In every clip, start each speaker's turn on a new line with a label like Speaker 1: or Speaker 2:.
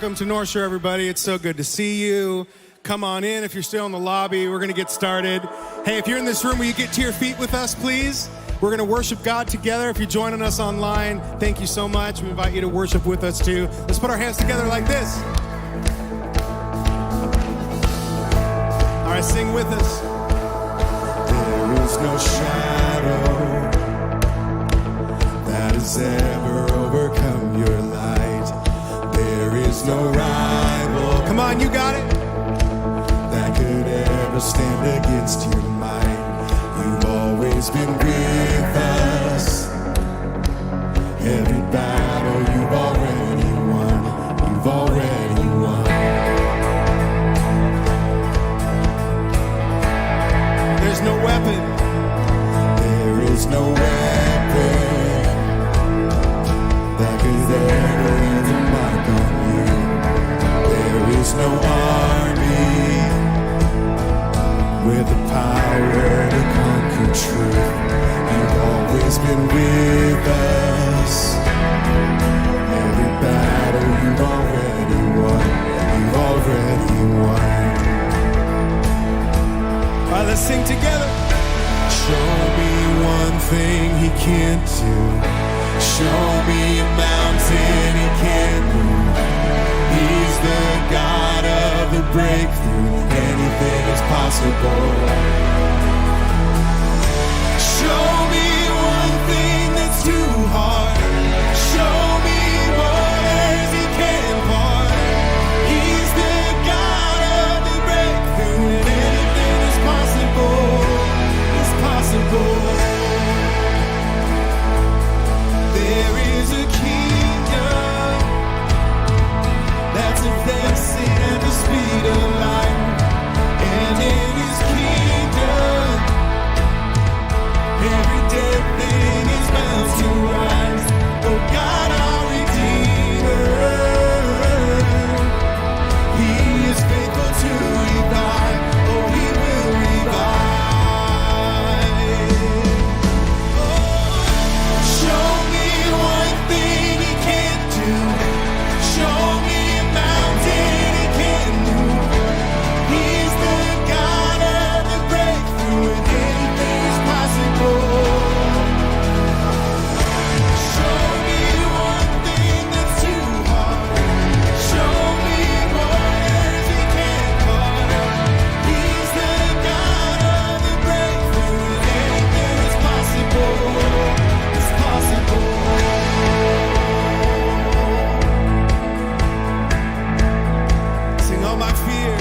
Speaker 1: Welcome to Northshore, everybody. It's so good to see you. Come on in if you're still in the lobby. We're going to get started. Hey, if you're in this room, will you get to your feet with us, please? We're going to worship God together. If you're joining us online, thank you so much. We invite you to worship with us, too. Let's put our hands together like this. All right, sing with us. There is no shadow that has ever overcome your light. There is no rival. Come on, you got it. That could ever stand against your might. You've always been with us. Every battle you've already won. You've already won. There's no weapon. There is no weapon that could ever leave a mark on you. There is no army with the power to conquer truth. You've always been with us. Every battle you've already won. You've already won. All right, let's sing together. Show me one thing he can't do. Show me a mountain he can't move. He's the God of the breakthrough. Anything is possible. Show me one thing that's too hard. Show me waters he can't part. He's the God of the breakthrough. And anything is possible. It's possible. There is a kingdom that's advancing at the speed of light. And in his kingdom, every dead thing is bound to rise. Oh God, our Redeemer, he is faithful to revive. Oh, he will revive. Oh, show me one thing he can't do. Show me a mountain he can't move. He's the God of the breakthrough, and anything is possible. Show me one thing that's too hard. Show me waters he can't part. He's the God of the breakthrough, and anything is possible. It's possible. Sing all my fear.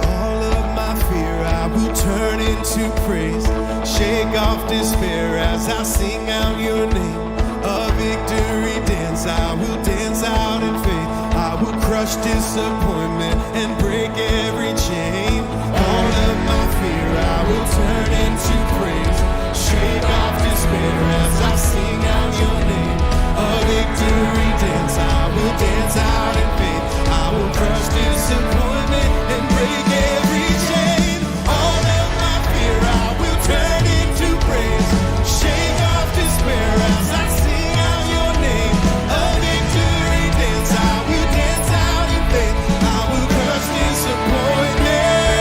Speaker 1: All of my fear I will turn into praise. Shake off despair as I sing out your name. A victory dance, I will dance out in faith. I will crush disappointment and break every chain. All of my fear I will turn into praise. Shake off despair as I sing out your name. A victory dance, I will dance out in faith. I will crush disappointment and break every chain. All of my fear I will turn into praise. Shake off despair as I sing out your name. A victory dance, I will dance out in faith. I will crush disappointment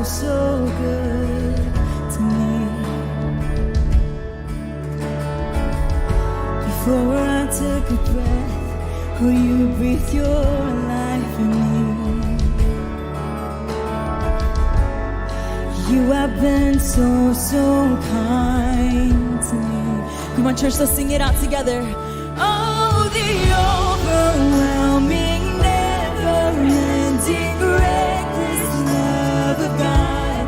Speaker 2: so good to me. Before I took a breath, oh, you breathed your life in me. You have been so, so kind to me. Come on, church, let's sing it out together. Oh, the overwhelming, never-ending, reckless love of God.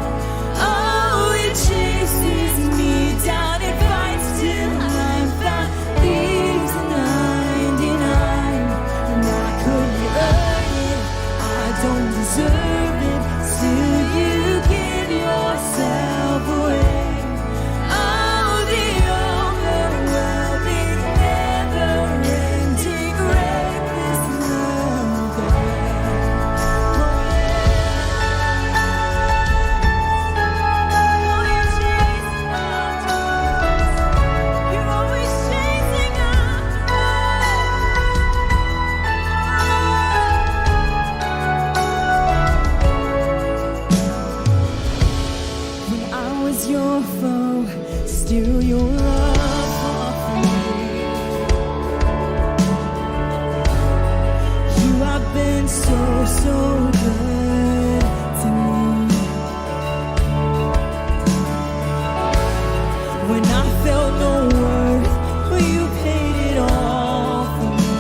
Speaker 2: Oh, it chases me down and fights till I'm found. Leaves the 99, and I couldn't earn it. I don't deserve it. Still, you give yourself away. Your foe, still your love for me. You have been so, so good to me. When I felt no worth, you paid it all for me.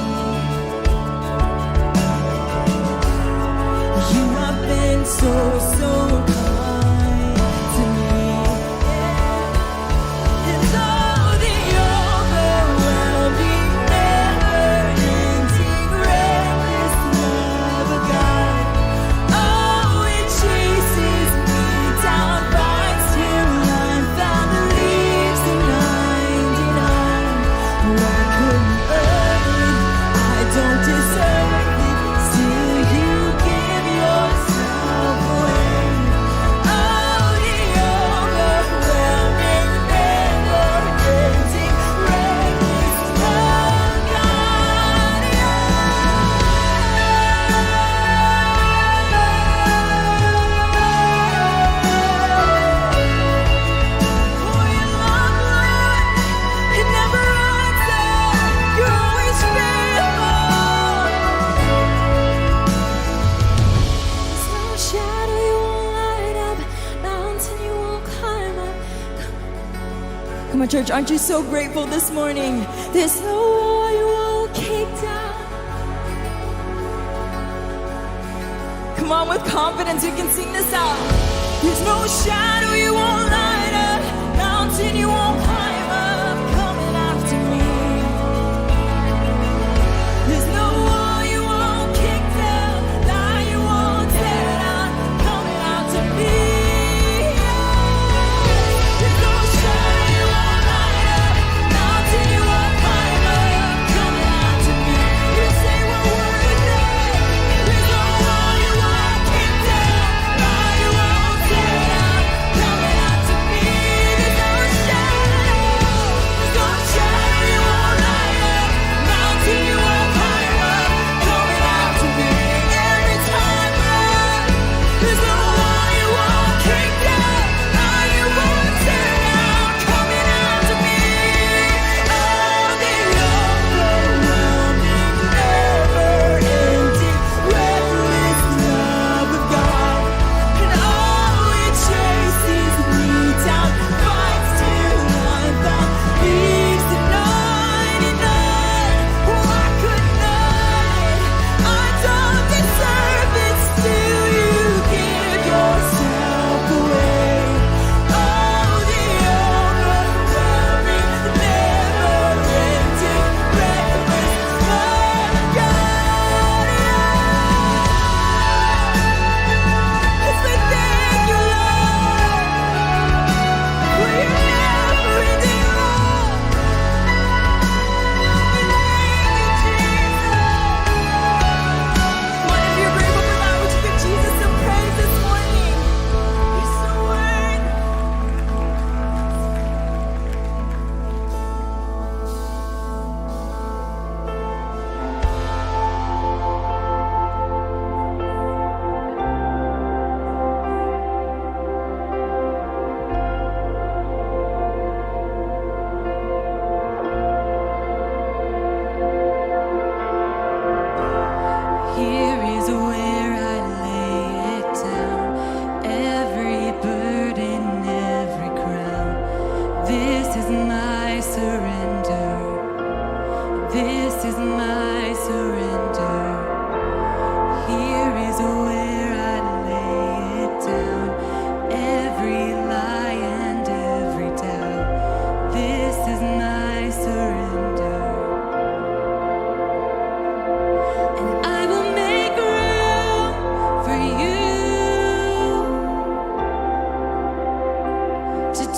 Speaker 2: You have been so, so good. Come on, church, aren't you so grateful this morning? There's no wall you won't kick down. Come on, with confidence, we can sing this out. There's no shadow you won't light up, mountain you won't climb up, coming after me. There's no wall you won't kick down, lie you won't tear down, coming after me.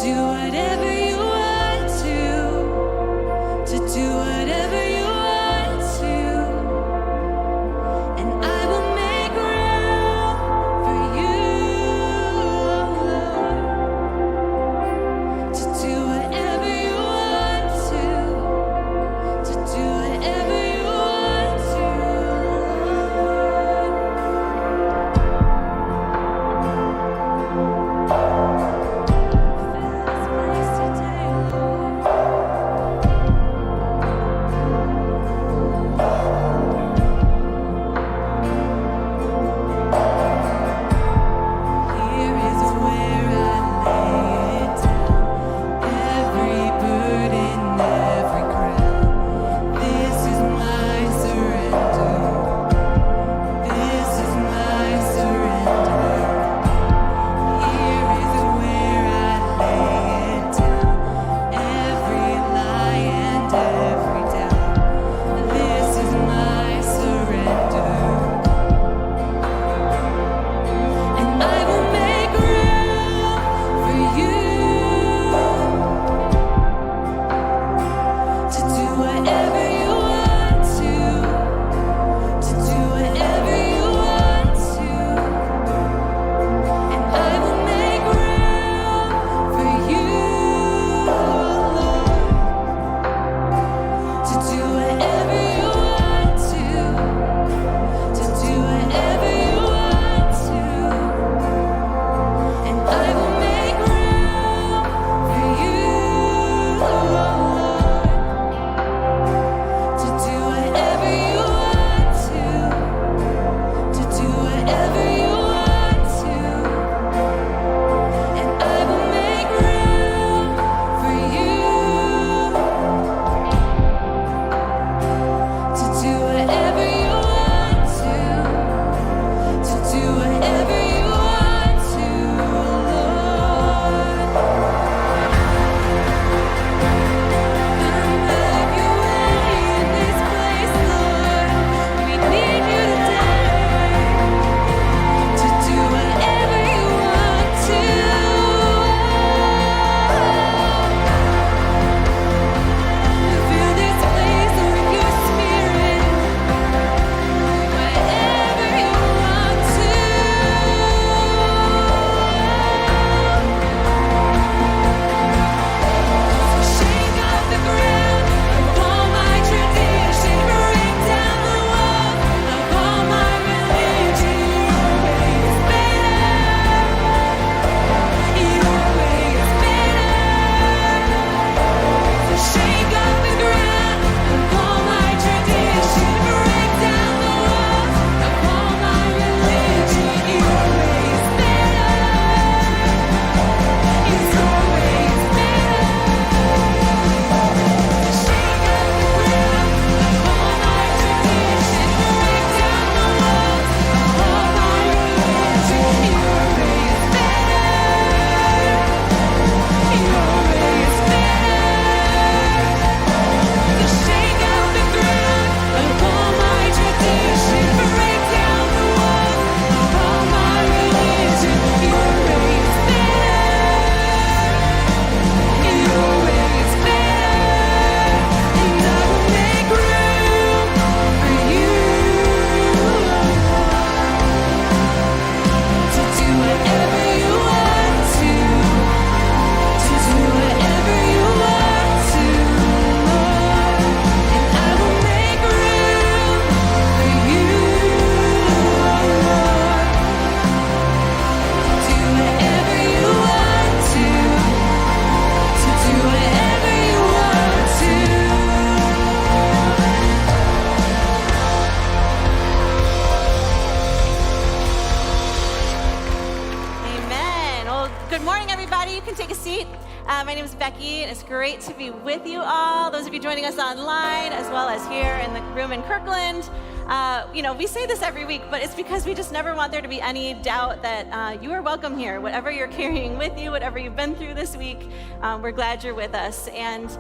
Speaker 2: do whatever you want to do whatever you want to, and I will make room for you, Lord, to do whatever you want to do whatever you want to, Lord. Fill this place today, Lord. Here is where I lay it down, every burden, every crown. This is my surrender. This is my surrender. Here is where I lay it down, every lie and every doubt. This is my surrender. And I will make room for you to do whatever you want to do whatever you want to. And I will make room for you, Lord, to do whatever you want to do whatever you want to. And I will make room for you, Lord, to do whatever you want to do whatever you want to. And I will make room for you to do whatever you want to do whatever you want to, Lord. Have your way in this place, Lord. We need you today to do whatever you want to. Fill this place with your spirit, whatever you want to. Shake off the ground of all my tradition, break down the walls of all my religion. Your way is better. Your way is better. So shake off the ground of all my tradition, break down the walls of all my religion. Your way is better. Your way is better. Shake off the ground of all my tradition, break down the walls of all my religion. Your way is better. Your way is better. So shake out the ground of all my tradition, break down the walls of all my religion. Your way is better. Your way is better. And I will make room for you to do whatever you want to do whatever you want to, Lord. And I will make room for you, Lord, do whatever you want to do whatever you want to.
Speaker 3: Amen. Well, good morning, everybody. You can take a seat. My name is Becky, and it's great to be with you all. Those of you joining us online, as well as here in the room in Kirkland. we say this every week, but it's because we just never want there to be any doubt that you are welcome here. Whatever you're carrying with you, whatever you've been through this week, we're glad you're with us. And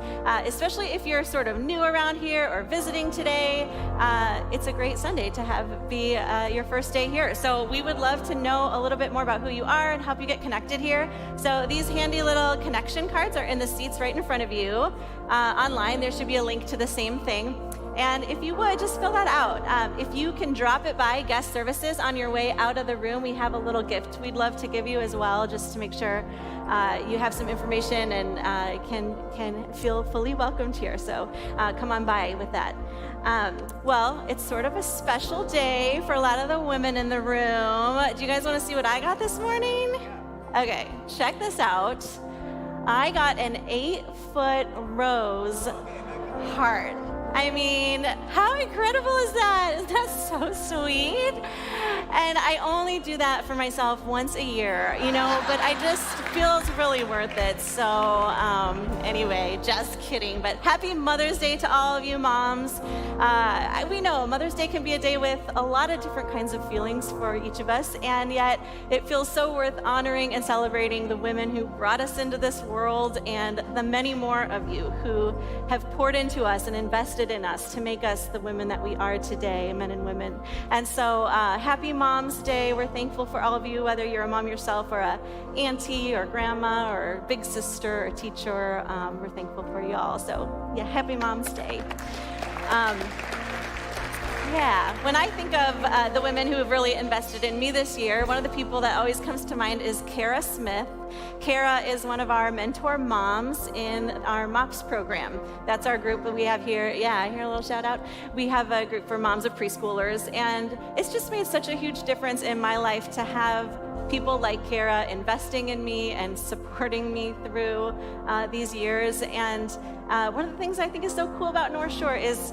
Speaker 3: especially if you're sort of new around here or visiting today, it's a great Sunday to be your first day here. So we would love to know a little bit more about who you are and help you get connected here. So these handy little connection cards are in the seats right in front of you. Online, there should be a link to the same thing. And if you would, just fill that out. If you can drop it by guest services on your way out of the room, we have a little gift we'd love to give you as well, just to make sure you have some information and can feel fully welcomed here. So come on by with that. Well, it's sort of a special day for a lot of the women in the room. Do you guys want to see what I got this morning? Okay, check this out. I got an 8-foot rose heart. I mean, how incredible is that? Isn't that so sweet? And I only do that for myself once a year, but I just feels really worth it. So anyway, just kidding. But happy Mother's Day to all of you moms. We know Mother's Day can be a day with a lot of different kinds of feelings for each of us, and yet it feels so worth honoring and celebrating the women who brought us into this world and the many more of you who have poured into us and invested in us to make us the women that we are today, men and women. And so happy Mom's Day. We're thankful for all of you, whether you're a mom yourself or a auntie or grandma or big sister or teacher. We're thankful for you all. So yeah, happy Mom's Day. When I think of the women who have really invested in me this year, one of the people that always comes to mind is Kara Smith. Kara is one of our mentor moms in our MOPS program. That's our group that we have here. Yeah, here a little shout out. We have a group for moms of preschoolers, and it's just made such a huge difference in my life to have people like Kara investing in me and supporting me through these years. And one of the things I think is so cool about North Shore is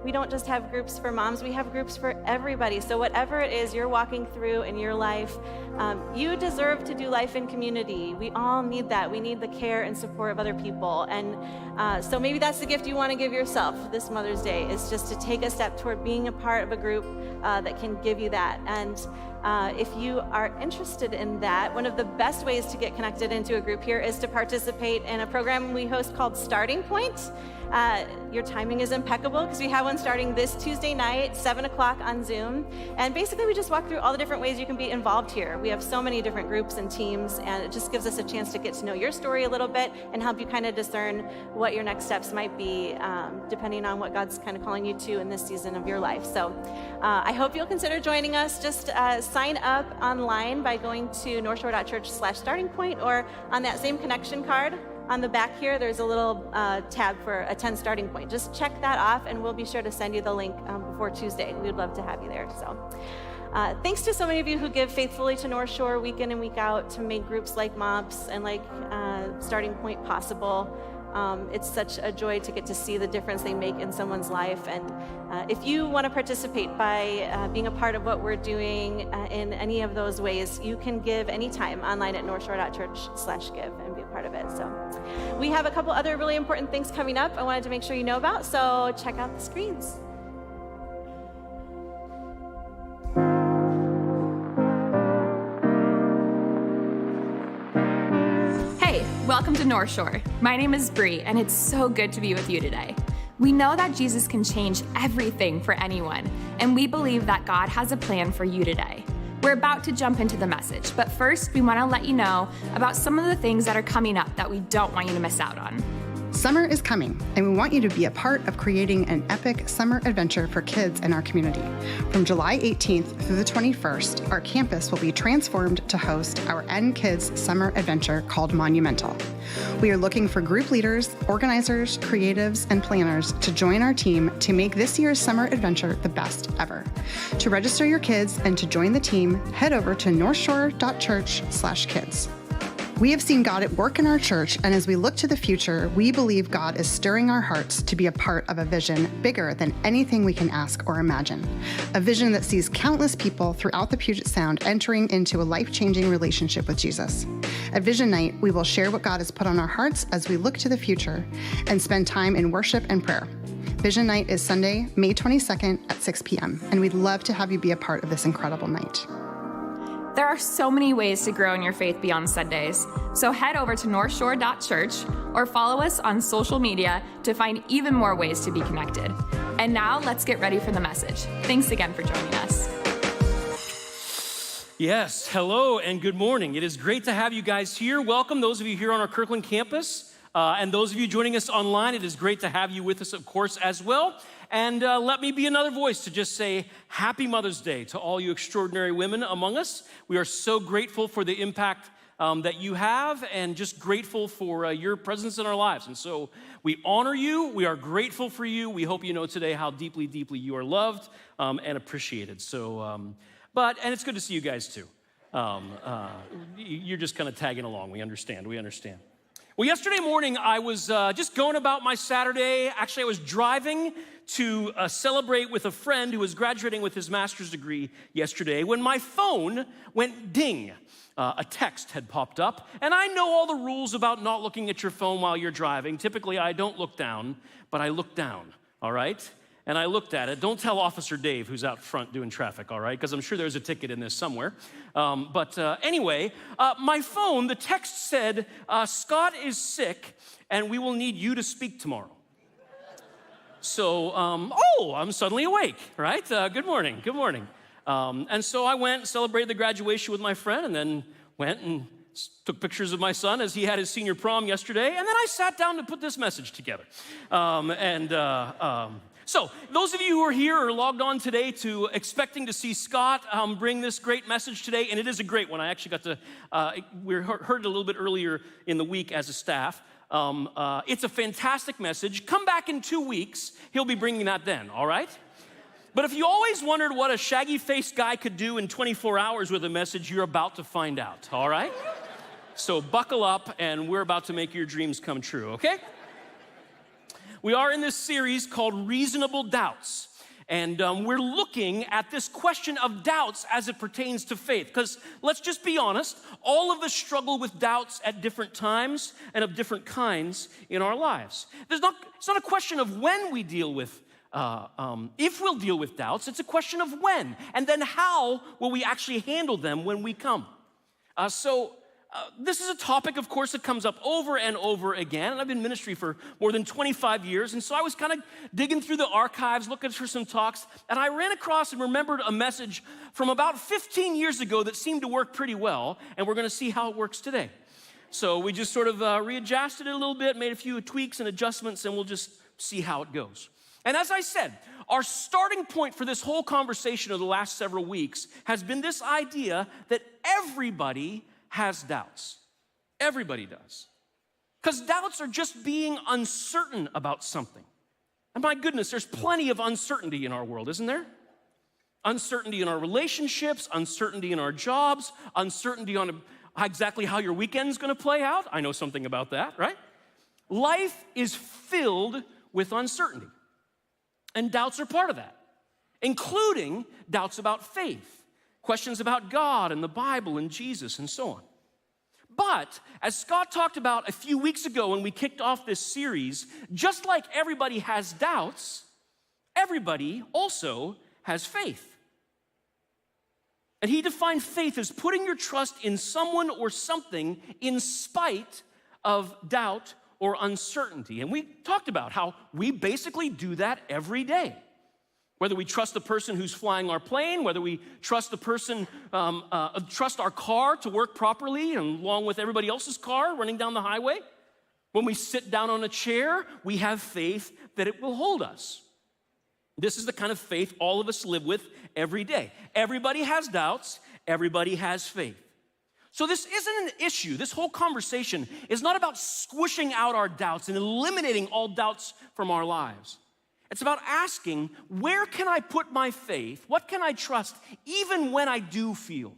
Speaker 3: we don't just have groups for moms, we have groups for everybody. So whatever it is you're walking through in your life, you deserve to do life in community. We all need that. We need the care and support of other people. And so maybe that's the gift you want to give yourself this Mother's Day, is just to take a step toward being a part of a group that can give you that. And if you are interested in that, one of the best ways to get connected into a group here is to participate in a program we host called Starting Point. Your timing is impeccable because we have one starting this Tuesday night, 7 o'clock on Zoom. And basically we just walk through all the different ways you can be involved here. We have so many different groups and teams, and it just gives us a chance to get to know your story a little bit and help you kind of discern what your next steps might be, depending on what God's kind of calling you to in this season of your life. So I hope you'll consider joining us. Just sign up online by going to northshore.church/startingpoint, or on that same connection card on the back here, there's a little tab for attend Starting Point. Just check that off, and we'll be sure to send you the link before Tuesday. We'd love to have you there. So thanks to so many of you who give faithfully to North Shore week in and week out to make groups like MOPS and like Starting Point possible. It's such a joy to get to see the difference they make in someone's life. And if you want to participate by being a part of what we're doing in any of those ways, you can give anytime online at northshore.church/give and be a part of it. So we have a couple other really important things coming up I wanted to make sure you know about, so check out the screens.
Speaker 4: Welcome to North Shore. My name is Bree, and it's so good to be with you today. We know that Jesus can change everything for anyone, and we believe that God has a plan for you today. We're about to jump into the message, but first we want to let you know about some of the things that are coming up that we don't want you to miss out on.
Speaker 5: Summer is coming, and we want you to be a part of creating an epic summer adventure for kids in our community. From July 18th through the 21st, our campus will be transformed to host our N Kids summer adventure called Monumental. We are looking for group leaders, organizers, creatives, and planners to join our team to make this year's summer adventure the best ever. To register your kids and to join the team, head over to northshore.church/kids. We have seen God at work in our church, and as we look to the future, we believe God is stirring our hearts to be a part of a vision bigger than anything we can ask or imagine. A vision that sees countless people throughout the Puget Sound entering into a life-changing relationship with Jesus. At Vision Night, we will share what God has put on our hearts as we look to the future and spend time in worship and prayer. Vision Night is Sunday, May 22nd at 6 p.m., and we'd love to have you be a part of this incredible night.
Speaker 4: There are so many ways to grow in your faith beyond Sundays, so head over to northshore.church or follow us on social media to find even more ways to be connected. And now let's get ready for the message. Thanks again for joining us.
Speaker 6: Yes, hello and good morning. It is great to have you guys here. Welcome, those of you here on our Kirkland campus, and those of you joining us online. It is great to have you with us, of course, as well. And let me be another voice to just say Happy Mother's Day to all you extraordinary women among us. We are so grateful for the impact that you have and just grateful for your presence in our lives. And so we honor you. We are grateful for you. We hope you know today how deeply, deeply you are loved and appreciated. So, and it's good to see you guys too. You're just kind of tagging along. We understand. Well, yesterday morning, I was just going about my Saturday. Actually, I was driving to celebrate with a friend who was graduating with his master's degree yesterday when my phone went ding. A text had popped up, and I know all the rules about not looking at your phone while you're driving. Typically, I don't look down, but I looked down, all right? And I looked at it. Don't tell Officer Dave, who's out front doing traffic, all right? Because I'm sure there's a ticket in this somewhere. Anyway, my phone, the text said, Scott is sick, and we will need you to speak tomorrow. So, I'm suddenly awake, right? Good morning. And so I went and celebrated the graduation with my friend, and then went and took pictures of my son as he had his senior prom yesterday, and then I sat down to put this message together. So those of you who are here or logged on today to expecting to see Scott bring this great message today, and it is a great one. I actually got to, we heard it a little bit earlier in the week as a staff. It's a fantastic message. Come back in 2 weeks. He'll be bringing that then, all right? But if you always wondered what a shaggy-faced guy could do in 24 hours with a message, you're about to find out, all right? So buckle up, and we're about to make your dreams come true, okay? We are in this series called Reasonable Doubts, and we're looking at this question of doubts as it pertains to faith, because let's just be honest, all of us struggle with doubts at different times and of different kinds in our lives. It's not a question of when we deal with, if we'll deal with doubts, it's a question of when, and then how will we actually handle them when we come. This is a topic, of course, that comes up over and over again, and I've been in ministry for more than 25 years, and so I was kind of digging through the archives, looking for some talks, and I ran across and remembered a message from about 15 years ago that seemed to work pretty well, and we're going to see how it works today. So we just sort of readjusted it a little bit, made a few tweaks and adjustments, and we'll just see how it goes. And as I said, our starting point for this whole conversation of the last several weeks has been this idea that everybody has doubts. Everybody does. Because doubts are just being uncertain about something. And my goodness, there's plenty of uncertainty in our world, isn't there? Uncertainty in our relationships, uncertainty in our jobs, uncertainty on exactly how your weekend's gonna play out. I know something about that, right? Life is filled with uncertainty. And doubts are part of that, including doubts about faith. Questions about God and the Bible and Jesus and so on. But as Scott talked about a few weeks ago when we kicked off this series, just like everybody has doubts, everybody also has faith. And he defined faith as putting your trust in someone or something in spite of doubt or uncertainty. And we talked about how we basically do that every day. Whether we trust the person who's flying our plane, whether we trust the person, trust our car to work properly and along with everybody else's car running down the highway. When we sit down on a chair, we have faith that it will hold us. This is the kind of faith all of us live with every day. Everybody has doubts, everybody has faith. So this isn't an issue. This whole conversation is not about squishing out our doubts and eliminating all doubts from our lives. It's about asking, where can I put my faith? What can I trust even when I do feel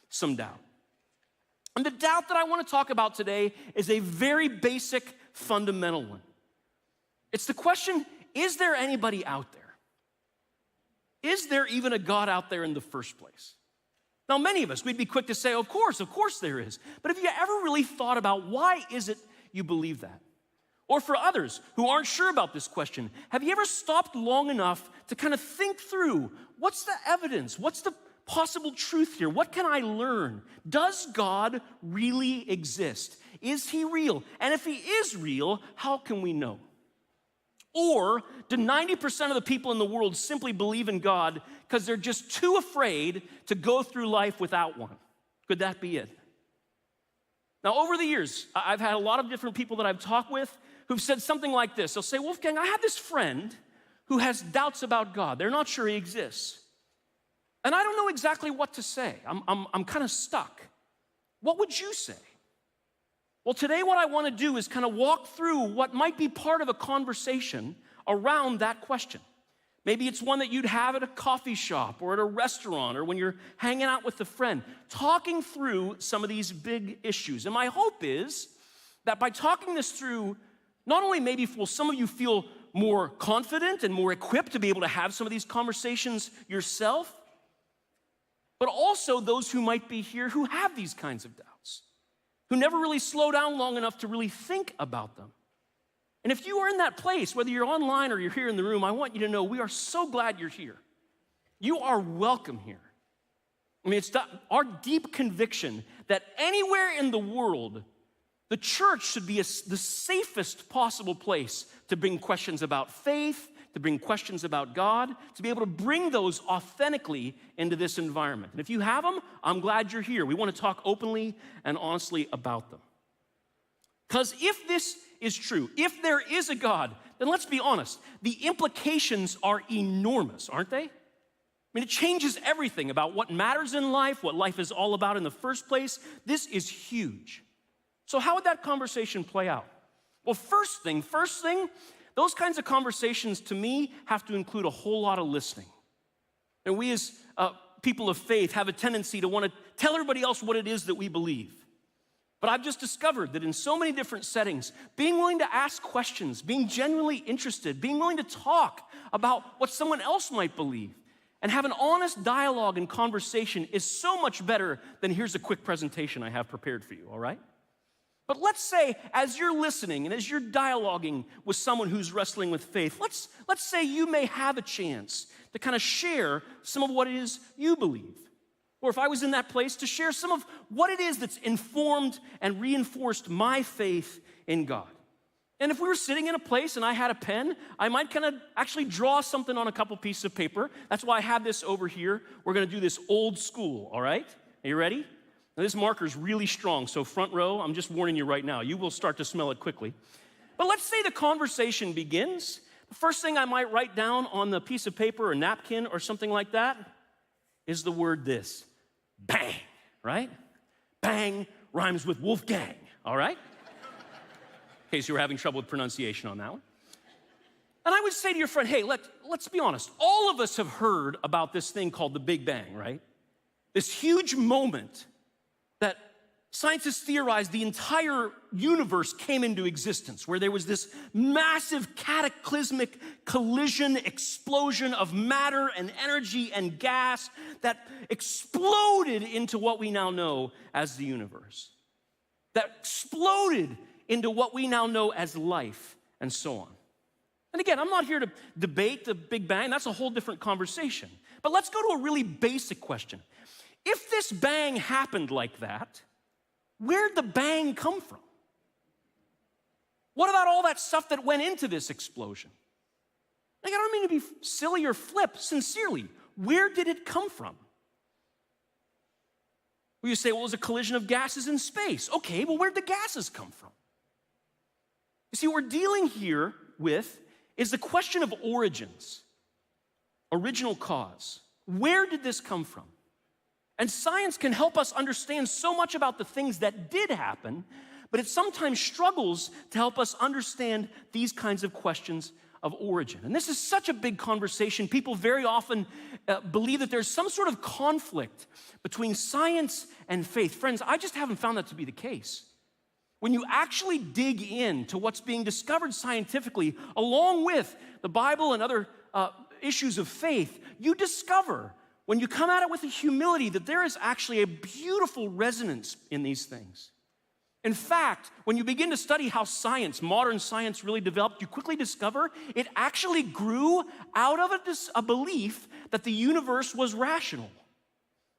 Speaker 6: some doubt? And the doubt that I want to talk about today is a very basic, fundamental one. It's the question, is there anybody out there? Is there even a God out there in the first place? Now, many of us, we'd be quick to say, of course there is. But have you ever really thought about why is it you believe that? Or for others who aren't sure about this question, have you ever stopped long enough to kind of think through, what's the evidence? What's the possible truth here? What can I learn? Does God really exist? Is he real? And if he is real, how can we know? Or do 90% of the people in the world simply believe in God because they're just too afraid to go through life without one? Could that be it? Now, over the years, I've had a lot of different people that I've talked with who've said something like this. They'll say, Wolfgang, I have this friend who has doubts about God. They're not sure he exists. And I don't know exactly what to say. I'm kind of stuck. What would you say? Well, today what I want to do is kind of walk through what might be part of a conversation around that question. Maybe it's one that you'd have at a coffee shop or at a restaurant or when you're hanging out with a friend, talking through some of these big issues. And my hope is that by talking this through, not only maybe will some of you feel more confident and more equipped to be able to have some of these conversations yourself, but also those who might be here who have these kinds of doubts, who never really slow down long enough to really think about them. And if you are in that place, whether you're online or you're here in the room, I want you to know we are so glad you're here. You are welcome here. I mean, it's our deep conviction that anywhere in the world, the church should be the safest possible place to bring questions about faith, to bring questions about God, to be able to bring those authentically into this environment. And if you have them, I'm glad you're here. We want to talk openly and honestly about them. Because if this is true, if there is a God, then let's be honest, the implications are enormous, aren't they? I mean, it changes everything about what matters in life, what life is all about in the first place. This is huge. So how would that conversation play out? Well, first thing, those kinds of conversations to me have to include a whole lot of listening. And we as people of faith have a tendency to want to tell everybody else what it is that we believe. But I've just discovered that in so many different settings, being willing to ask questions, being genuinely interested, being willing to talk about what someone else might believe, and have an honest dialogue and conversation is so much better than here's a quick presentation I have prepared for you, all right? But let's say as you're listening and as you're dialoguing with someone who's wrestling with faith, let's say you may have a chance to kind of share some of what it is you believe. Or if I was in that place, to share some of what it is that's informed and reinforced my faith in God. And if we were sitting in a place and I had a pen, I might kind of actually draw something on a couple pieces of paper. That's why I have this over here. We're gonna do this old school, all right? Are you ready? Now, this marker's really strong, so front row, I'm just warning you right now, you will start to smell it quickly. But let's say the conversation begins. The first thing I might write down on the piece of paper or napkin or something like that is the word this, bang, right? Bang rhymes with Wolfgang, all right? In case you were having trouble with pronunciation on that one. And I would say to your friend, hey, let's be honest, all of us have heard about this thing called the Big Bang, right? This huge moment that scientists theorize the entire universe came into existence, where there was this massive cataclysmic collision, explosion of matter and energy and gas that exploded into what we now know as the universe, that exploded into what we now know as life, and so on. And again, I'm not here to debate the Big Bang. That's a whole different conversation. But let's go to a really basic question. If this bang happened like that, where'd the bang come from? What about all that stuff that went into this explosion? Like, I don't mean to be silly or flip, sincerely. Where did it come from? Well, you say, well, it was a collision of gases in space. Okay, well, where'd the gases come from? You see, what we're dealing here with is the question of origins, original cause. Where did this come from? And science can help us understand so much about the things that did happen, but it sometimes struggles to help us understand these kinds of questions of origin. And this is such a big conversation. People very often believe that there's some sort of conflict between science and faith. Friends, I just haven't found that to be the case. When you actually dig into what's being discovered scientifically, along with the Bible and other issues of faith, you discover, when you come at it with a humility, that there is actually a beautiful resonance in these things. In fact, when you begin to study how science, modern science really developed, you quickly discover it actually grew out of a belief that the universe was rational,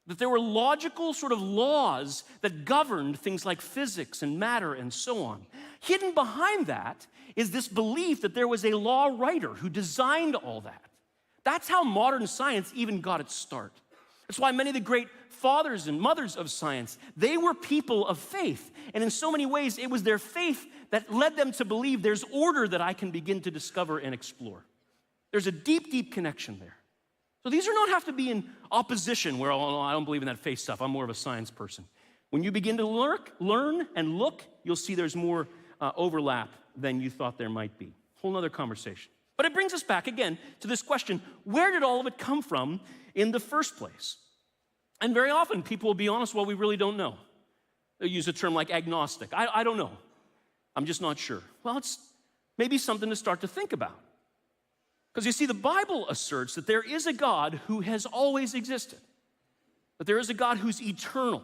Speaker 6: that there were logical sort of laws that governed things like physics and matter and so on. Hidden behind that is this belief that there was a law writer who designed all that. That's how modern science even got its start. That's why many of the great fathers and mothers of science, they were people of faith. And in so many ways, it was their faith that led them to believe there's order that I can begin to discover and explore. There's a deep, deep connection there. So these do not have to be in opposition where, oh, I don't believe in that faith stuff. I'm more of a science person. When you begin to learn and look, you'll see there's more overlap than you thought there might be. Whole nother conversation. But it brings us back again to this question, where did all of it come from in the first place? And very often people will be honest, well, we really don't know. They'll use a term like agnostic. I don't know. I'm just not sure. Well, it's maybe something to start to think about. Because you see, the Bible asserts that there is a God who has always existed, that there is a God who's eternal.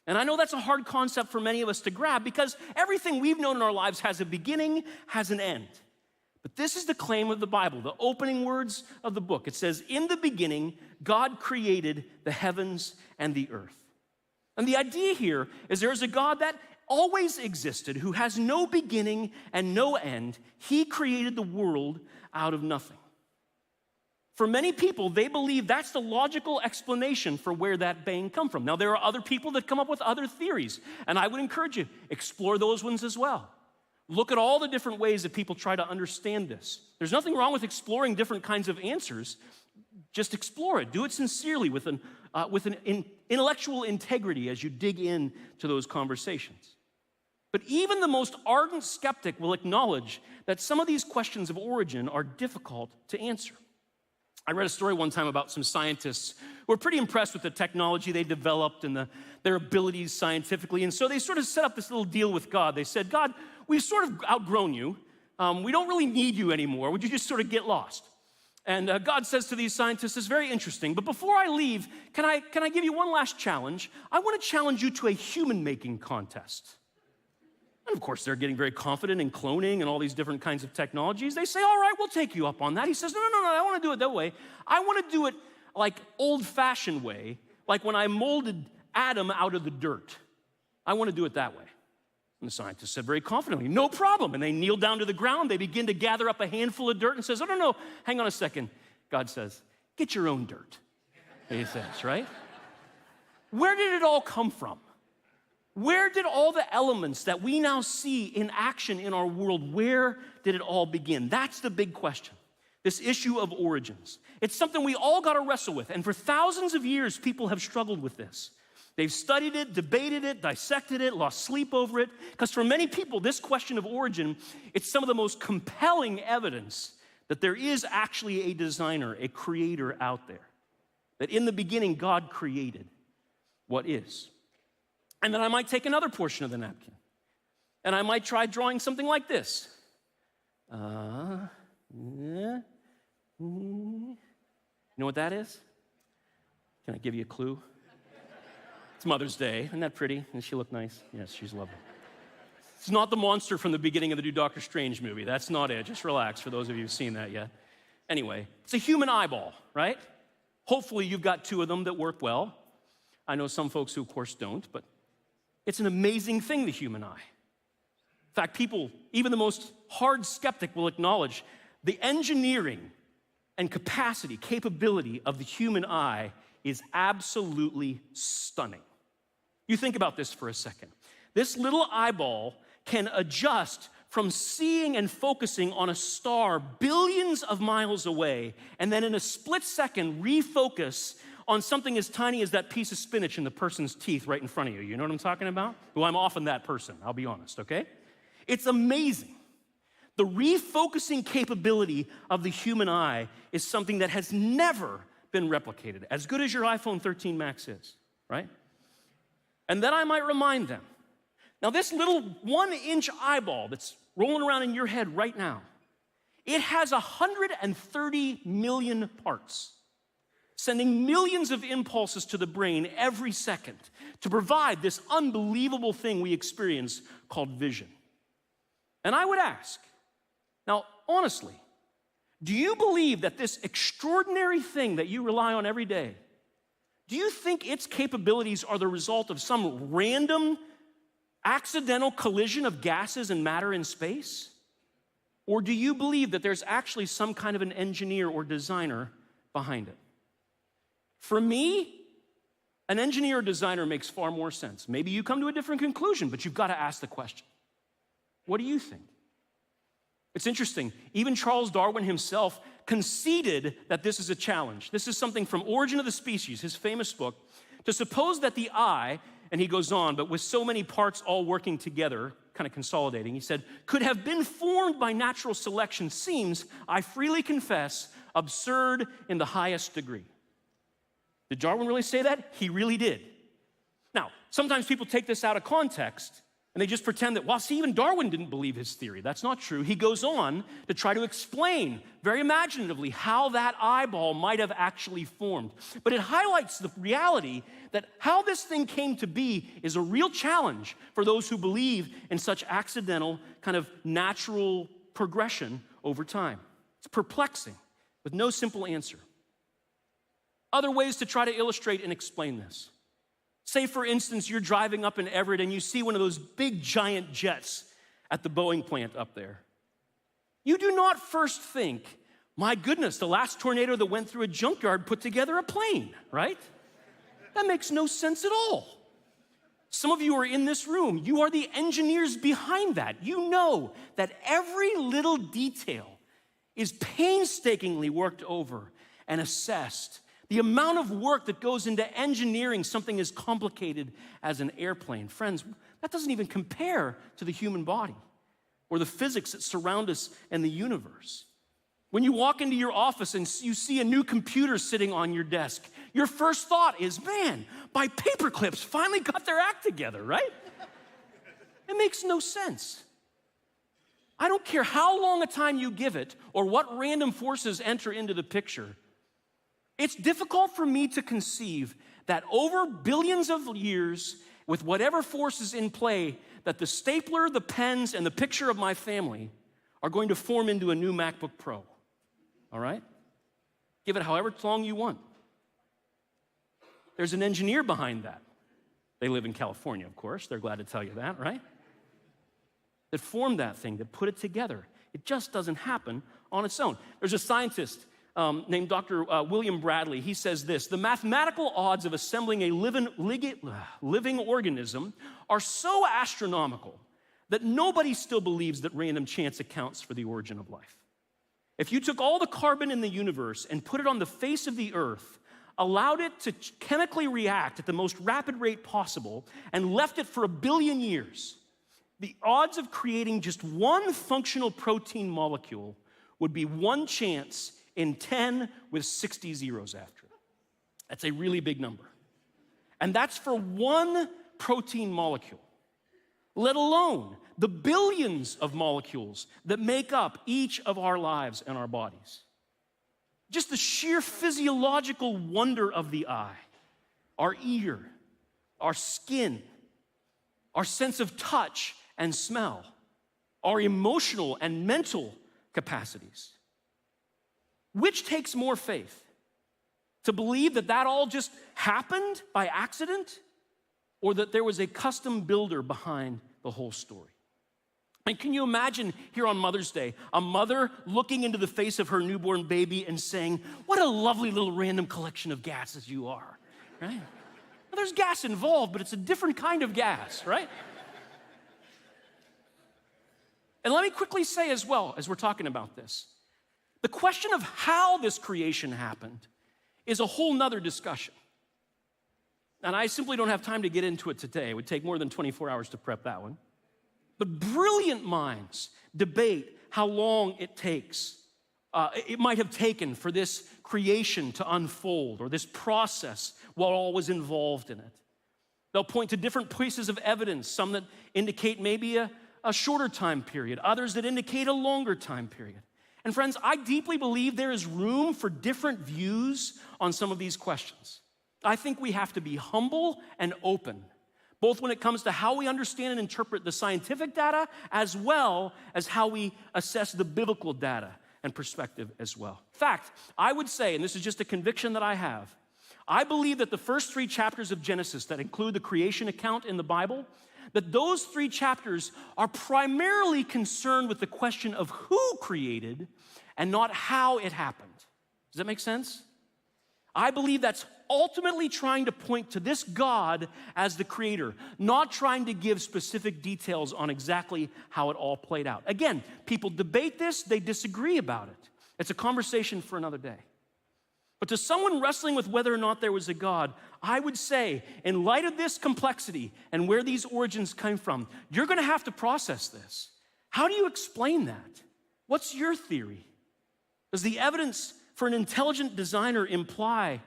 Speaker 6: And I know that's a hard concept for many of us to grab because everything we've known in our lives has a beginning, has an end. But this is the claim of the Bible, the opening words of the book. It says, in the beginning, God created the heavens and the earth. And the idea here is there is a God that always existed, who has no beginning and no end. He created the world out of nothing. For many people, they believe that's the logical explanation for where that bang come from. Now, there are other people that come up with other theories, and I would encourage you, explore those ones as well. Look at all the different ways that people try to understand this. There's nothing wrong with exploring different kinds of answers. Just explore it. Do it sincerely with an intellectual integrity as you dig in to those conversations. But even the most ardent skeptic will acknowledge that some of these questions of origin are difficult to answer. I read a story one time about some scientists who were pretty impressed with the technology they developed and their abilities scientifically. And so they sort of set up this little deal with God. They said, God, we've sort of outgrown you. We don't really need you anymore. Would you just sort of get lost? And God says to these scientists, it's very interesting, but before I leave, can I give you one last challenge? I want to challenge you to a human-making contest. And of course, they're getting very confident in cloning and all these different kinds of technologies. They say, all right, we'll take you up on that. He says, no, I don't want to do it that way. I want to do it like old-fashioned way, like when I molded Adam out of the dirt. I want to do it that way. And the scientist said very confidently, no problem. And they kneel down to the ground. They begin to gather up a handful of dirt and says, oh, no, hang on a second. God says, get your own dirt, he says, right? Where did it all come from? Where did all the elements that we now see in action in our world, where did it all begin? That's the big question, this issue of origins. It's something we all got to wrestle with. And for thousands of years, people have struggled with this. They've studied it, debated it, dissected it, lost sleep over it. Because for many people, this question of origin, it's some of the most compelling evidence that there is actually a designer, a creator out there. That in the beginning, God created what is. And then I might take another portion of the napkin, and I might try drawing something like this. You know what that is? Can I give you a clue? It's Mother's Day. Isn't that pretty? Does she look nice? Yes, she's lovely. It's not the monster from the beginning of the new Doctor Strange movie. That's not it. Just relax for those of you who've seen that yet. Anyway, it's a human eyeball, right? Hopefully you've got two of them that work well. I know some folks who, of course, don't, but it's an amazing thing, the human eye. In fact, people, even the most hard skeptic will acknowledge the engineering and capability of the human eye is absolutely stunning. You think about this for a second. This little eyeball can adjust from seeing and focusing on a star billions of miles away, and then in a split second refocus on something as tiny as that piece of spinach in the person's teeth right in front of you. You know what I'm talking about? Well, I'm often that person, I'll be honest, okay? It's amazing. The refocusing capability of the human eye is something that has never been replicated, as good as your iPhone 13 Max is, right? And then I might remind them, now this little 1-inch eyeball that's rolling around in your head right now, it has 130 million parts. sending millions of impulses to the brain every second to provide this unbelievable thing we experience called vision. And I would ask, now honestly, do you believe that this extraordinary thing that you rely on every day, do you think its capabilities are the result of some random, accidental collision of gases and matter in space? Or do you believe that there's actually some kind of an engineer or designer behind it? For me, an engineer or designer makes far more sense. Maybe you come to a different conclusion, but you've got to ask the question, what do you think? It's interesting, even Charles Darwin himself conceded that this is a challenge. This is something from Origin of the Species, his famous book, to suppose that the eye, and he goes on, but with so many parts all working together, kind of consolidating, he said, could have been formed by natural selection seems, I freely confess, absurd in the highest degree. Did Darwin really say that? He really did. Now, sometimes people take this out of context and they just pretend that, well, see, even Darwin didn't believe his theory. That's not true. He goes on to try to explain very imaginatively how that eyeball might have actually formed. But it highlights the reality that how this thing came to be is a real challenge for those who believe in such accidental, kind of natural progression over time. It's perplexing with no simple answer. Other ways to try to illustrate and explain this. Say, for instance, you're driving up in Everett and you see one of those big giant jets at the Boeing plant up there. You do not first think, my goodness, the last tornado that went through a junkyard put together a plane, right? That makes no sense at all. Some of you are in this room. You are the engineers behind that. You know that every little detail is painstakingly worked over and assessed. The amount of work that goes into engineering something as complicated as an airplane. Friends, that doesn't even compare to the human body or the physics that surround us and the universe. When you walk into your office and you see a new computer sitting on your desk, your first thought is, man, my paper clips finally got their act together, right? It makes no sense. I don't care how long a time you give it or what random forces enter into the picture. It's difficult for me to conceive that over billions of years, with whatever forces in play, that the stapler, the pens, and the picture of my family are going to form into a new MacBook Pro. All right? Give it however long you want. There's an engineer behind that. They live in California, of course. They're glad to tell you that, right? That formed that thing, that put it together. It just doesn't happen on its own. There's a scientist named Dr. William Bradley. He says this: the mathematical odds of assembling a living organism are so astronomical that nobody still believes that random chance accounts for the origin of life. If you took all the carbon in the universe and put it on the face of the earth, allowed it to chemically react at the most rapid rate possible, and left it for 1 billion years, the odds of creating just one functional protein molecule would be 1 chance in 10 with 60 zeros after it. That's a really big number. And that's for one protein molecule, let alone the billions of molecules that make up each of our lives and our bodies. Just the sheer physiological wonder of the eye, our ear, our skin, our sense of touch and smell, our emotional and mental capacities. Which takes more faith? To believe that that all just happened by accident, or that there was a custom builder behind the whole story? And can you imagine here on Mother's Day, a mother looking into the face of her newborn baby and saying, what a lovely little random collection of gases you are, right? Well, there's gas involved, but it's a different kind of gas, right? And let me quickly say as well, as we're talking about this, the question of how this creation happened is a whole nother discussion. And I simply don't have time to get into it today. It would take more than 24 hours to prep that one. But brilliant minds debate how long it takes, it might have taken for this creation to unfold, or this process, what all was involved in it. They'll point to different pieces of evidence, some that indicate maybe a shorter time period, others that indicate a longer time period. And friends, I deeply believe there is room for different views on some of these questions. I think we have to be humble and open, both when it comes to how we understand and interpret the scientific data, as well as how we assess the biblical data and perspective as well. In fact, I would say, and this is just a conviction that I have, I believe that the first 3 chapters of Genesis that include the creation account in the Bible, that those 3 chapters are primarily concerned with the question of who created and not how it happened. Does that make sense? I believe that's ultimately trying to point to this God as the creator, not trying to give specific details on exactly how it all played out. Again, people debate this, they disagree about it. It's a conversation for another day. But to someone wrestling with whether or not there was a God, I would say, in light of this complexity and where these origins came from, you're gonna have to process this. How do you explain that? What's your theory? Does the evidence for an intelligent designer imply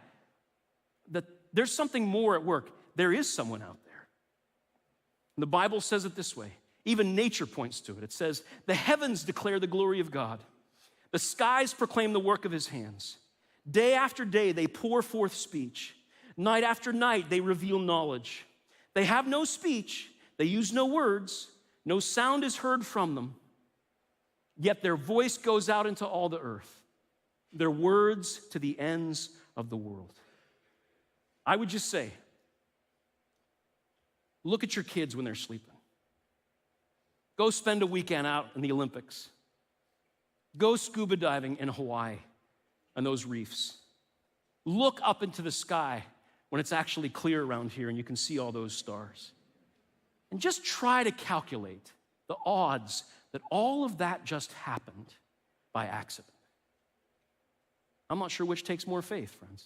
Speaker 6: that there's something more at work? There is someone out there. And the Bible says it this way. Even nature points to it. It says, the heavens declare the glory of God. The skies proclaim the work of his hands. Day after day, they pour forth speech. Night after night, they reveal knowledge. They have no speech. They use no words. No sound is heard from them. Yet their voice goes out into all the earth. Their words to the ends of the world. I would just say, look at your kids when they're sleeping. Go spend a weekend out in the Olympics. Go scuba diving in Hawaii on those reefs. Look up into the sky when it's actually clear around here and you can see all those stars. And just try to calculate the odds that all of that just happened by accident. I'm not sure which takes more faith, friends.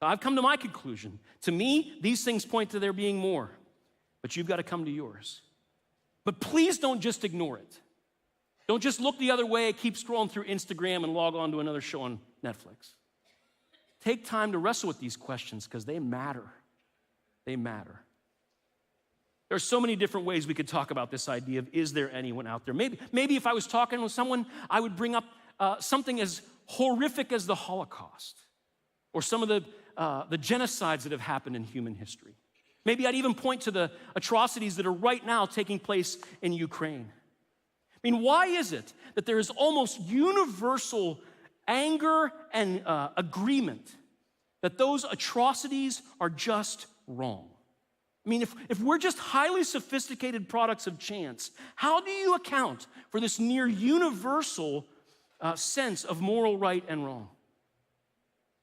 Speaker 6: I've come to my conclusion. To me, these things point to there being more, but you've got to come to yours. But please don't just ignore it. Don't just look the other way, keep scrolling through Instagram and log on to another show on Netflix. Take time to wrestle with these questions because they matter. They matter. There are so many different ways we could talk about this idea of, is there anyone out there? Maybe if I was talking with someone, I would bring up something as horrific as the Holocaust or some of the genocides that have happened in human history. Maybe I'd even point to the atrocities that are right now taking place in Ukraine. I mean, why is it that there is almost universal anger and agreement that those atrocities are just wrong? I mean, if we're just highly sophisticated products of chance, how do you account for this near universal sense of moral right and wrong?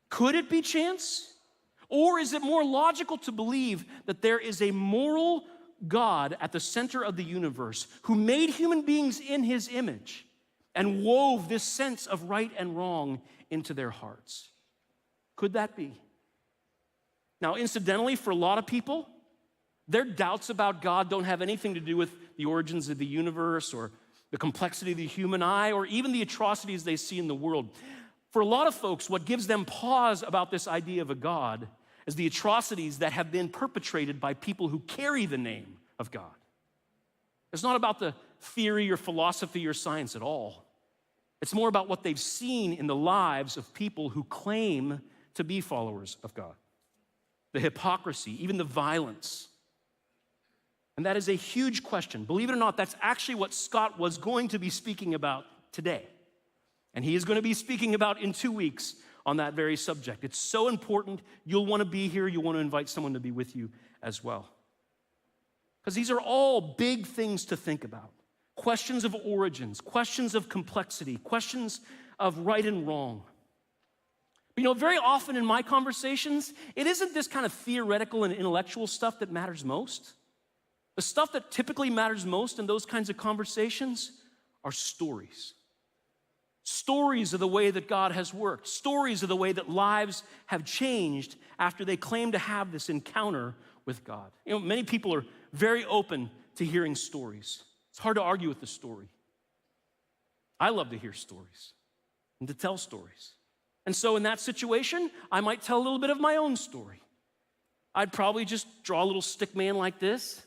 Speaker 6: Could it be chance? Or is it more logical to believe that there is a moral God at the center of the universe who made human beings in his image and wove this sense of right and wrong into their hearts? Could that be? Now, incidentally, for a lot of people, their doubts about God don't have anything to do with the origins of the universe or the complexity of the human eye or even the atrocities they see in the world. For a lot of folks, what gives them pause about this idea of a God is the atrocities that have been perpetrated by people who carry the name of God. It's not about the theory or philosophy or science at all. It's more about what they've seen in the lives of people who claim to be followers of God. The hypocrisy, even the violence. And that is a huge question. Believe it or not, that's actually what Scott was going to be speaking about today. And he is going to be speaking about in 2 weeks on that very subject. It's so important. You'll want to be here. You'll want to invite someone to be with you as well. Because these are all big things to think about. Questions of origins, questions of complexity, questions of right and wrong. But, you know, very often in my conversations, it isn't this kind of theoretical and intellectual stuff that matters most. The stuff that typically matters most in those kinds of conversations are stories. Stories of the way that God has worked. Stories of the way that lives have changed after they claim to have this encounter with God. You know, many people are very open to hearing stories. It's hard to argue with the story. I love to hear stories and to tell stories. And so in that situation, I might tell a little bit of my own story. I'd probably just draw a little stick man like this.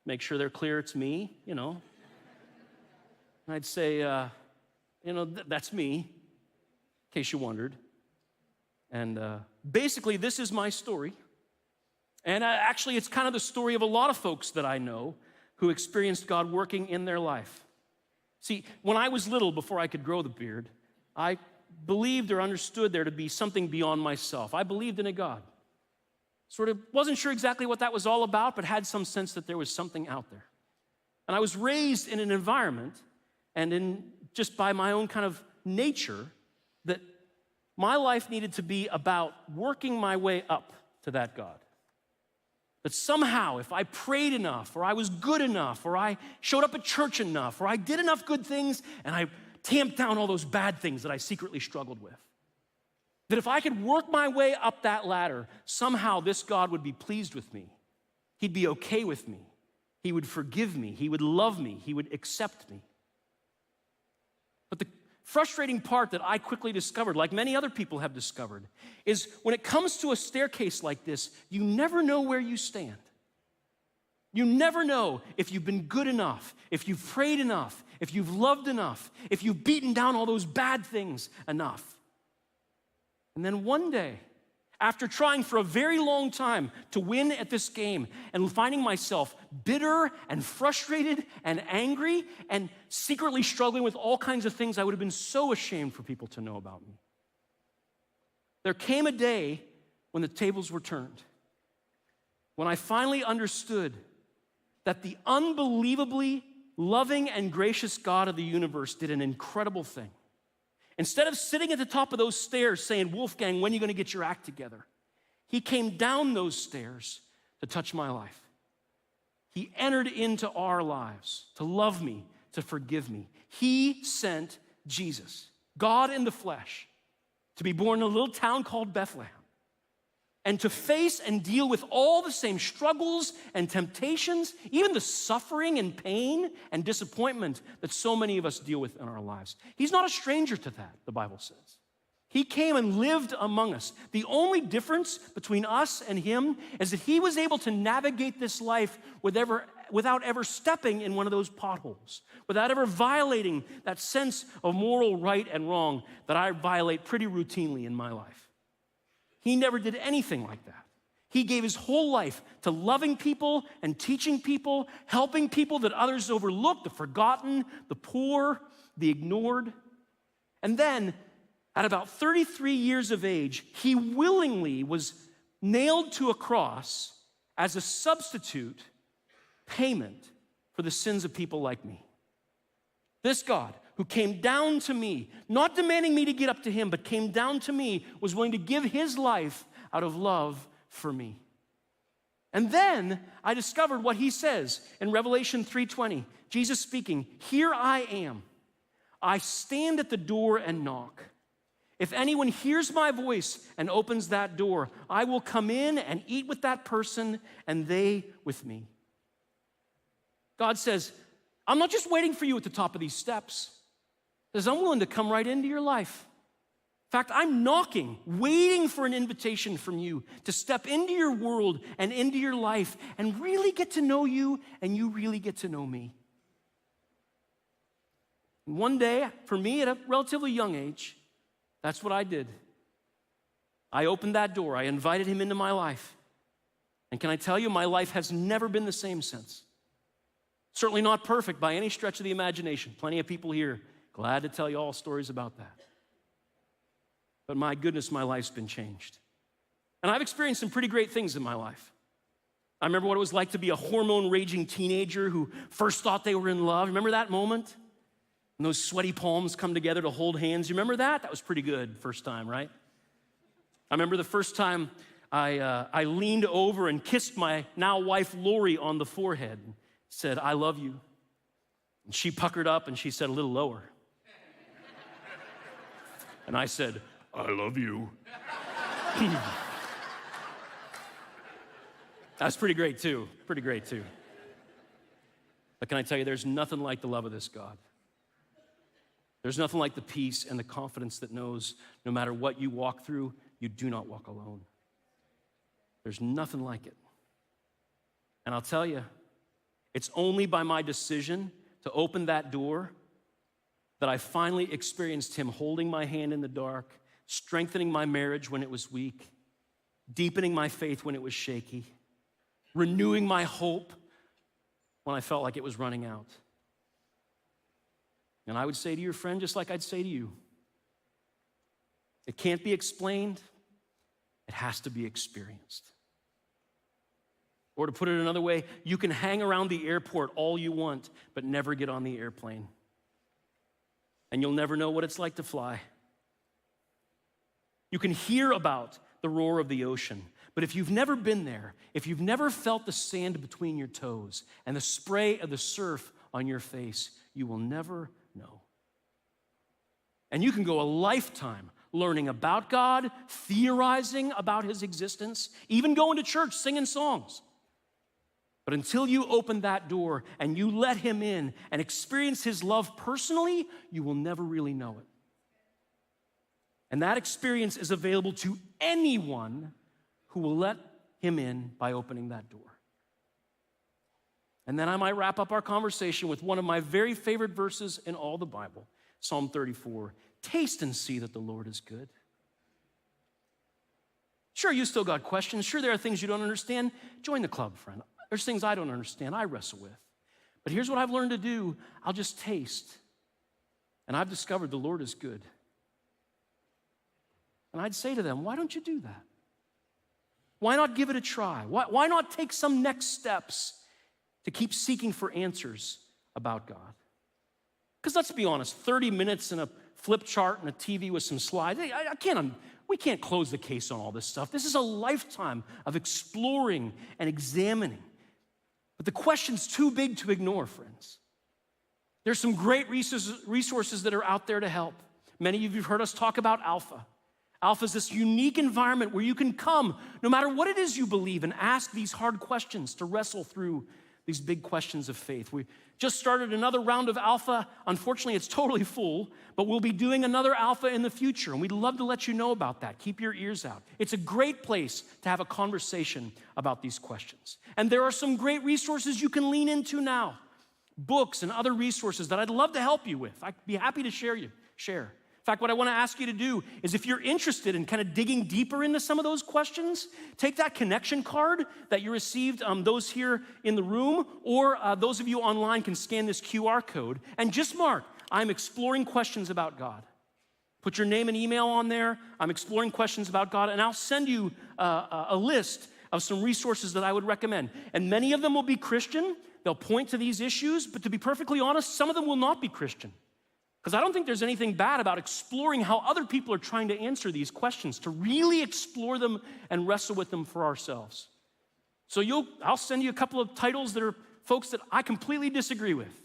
Speaker 6: Make sure they're clear it's me, you know. And I'd say, that's me, in case you wondered. And basically, this is my story. And actually, it's kind of the story of a lot of folks that I know who experienced God working in their life. See, when I was little, before I could grow the beard, I believed or understood there to be something beyond myself. I believed in a God. Sort of wasn't sure exactly what that was all about, but had some sense that there was something out there. And I was raised in an environment and in just by my own kind of nature that my life needed to be about working my way up to that God. That somehow, if I prayed enough, or I was good enough, or I showed up at church enough, or I did enough good things, and I tamped down all those bad things that I secretly struggled with, that if I could work my way up that ladder, somehow this God would be pleased with me. He'd be okay with me. He would forgive me. He would love me. He would accept me. But the frustrating part that I quickly discovered, like many other people have discovered, is when it comes to a staircase like this, you never know where you stand. You never know if you've been good enough, if you've prayed enough, if you've loved enough, if you've beaten down all those bad things enough. And then one day, after trying for a very long time to win at this game and finding myself bitter and frustrated and angry and secretly struggling with all kinds of things I would have been so ashamed for people to know about me, there came a day when the tables were turned, when I finally understood that the unbelievably loving and gracious God of the universe did an incredible thing. Instead of sitting at the top of those stairs saying, Wolfgang, when are you going to get your act together? He came down those stairs to touch my life. He entered into our lives to love me, to forgive me. He sent Jesus, God in the flesh, to be born in a little town called Bethlehem, and to face and deal with all the same struggles and temptations, even the suffering and pain and disappointment that so many of us deal with in our lives. He's not a stranger to that, the Bible says. He came and lived among us. The only difference between us and him is that he was able to navigate this life without ever stepping in one of those potholes, without ever violating that sense of moral right and wrong that I violate pretty routinely in my life. He never did anything like that. He gave his whole life to loving people and teaching people, helping people that others overlooked, the forgotten, the poor, the ignored. And then, at about 33 years of age, he willingly was nailed to a cross as a substitute payment for the sins of people like me. This God, who came down to me, not demanding me to get up to him, but came down to me, was willing to give his life out of love for me. And then I discovered what he says in Revelation 3:20. Jesus speaking, "Here I am. I stand at the door and knock. If anyone hears my voice and opens that door, I will come in and eat with that person and they with me." God says, I'm not just waiting for you at the top of these steps. He says, I'm willing to come right into your life. In fact, I'm knocking, waiting for an invitation from you to step into your world and into your life and really get to know you and you really get to know me. And one day, for me at a relatively young age, that's what I did. I opened that door. I invited him into my life. And can I tell you, my life has never been the same since. Certainly not perfect by any stretch of the imagination. Plenty of people here, glad to tell you all stories about that. But my goodness, my life's been changed. And I've experienced some pretty great things in my life. I remember what it was like to be a hormone-raging teenager who first thought they were in love. Remember that moment? And those sweaty palms come together to hold hands. You remember that? That was pretty good first time, right? I remember the first time I leaned over and kissed my now wife, Lori, on the forehead. Said, I love you. And she puckered up and she said a little lower. And I said, I love you. That's pretty great too. But can I tell you, there's nothing like the love of this God. There's nothing like the peace and the confidence that knows no matter what you walk through, you do not walk alone. There's nothing like it. And I'll tell you, it's only by my decision to open that door that I finally experienced him holding my hand in the dark, strengthening my marriage when it was weak, deepening my faith when it was shaky, renewing my hope when I felt like it was running out. And I would say to your friend, just like I'd say to you, it can't be explained, it has to be experienced. Or to put it another way, you can hang around the airport all you want, but never get on the airplane. And you'll never know what it's like to fly. You can hear about the roar of the ocean, but if you've never been there, if you've never felt the sand between your toes and the spray of the surf on your face, you will never know. And you can go a lifetime learning about God, theorizing about his existence, even going to church, singing songs. But until you open that door and you let him in and experience his love personally, you will never really know it. And that experience is available to anyone who will let him in by opening that door. And then I might wrap up our conversation with one of my very favorite verses in all the Bible, Psalm 34. Taste and see that the Lord is good. Sure, you still got questions. Sure, there are things you don't understand. Join the club, friend. There's things I don't understand, I wrestle with. But here's what I've learned to do. I'll just taste. And I've discovered the Lord is good. And I'd say to them, why don't you do that? Why not give it a try? Why not take some next steps to keep seeking for answers about God? Because let's be honest, 30 minutes in a flip chart and a TV with some slides, we can't close the case on all this stuff. This is a lifetime of exploring and examining. But the question's too big to ignore, friends. There's some great resources that are out there to help. Many of you have heard us talk about Alpha. Alpha is this unique environment where you can come, no matter what it is you believe, and ask these hard questions to wrestle through these big questions of faith. We just started another round of Alpha. Unfortunately, it's totally full, but we'll be doing another Alpha in the future, and we'd love to let you know about that. Keep your ears out. It's a great place to have a conversation about these questions. And there are some great resources you can lean into now, books and other resources that I'd love to help you with. I'd be happy to share. In fact, what I want to ask you to do is if you're interested in kind of digging deeper into some of those questions, take that connection card that you received, those here in the room, or those of you online can scan this QR code and just mark, I'm exploring questions about God. Put your name and email on there, I'm exploring questions about God, and I'll send you a list of some resources that I would recommend. And many of them will be Christian, they'll point to these issues, but to be perfectly honest, some of them will not be Christian. Because I don't think there's anything bad about exploring how other people are trying to answer these questions, to really explore them and wrestle with them for ourselves. So I'll send you a couple of titles that are folks that I completely disagree with.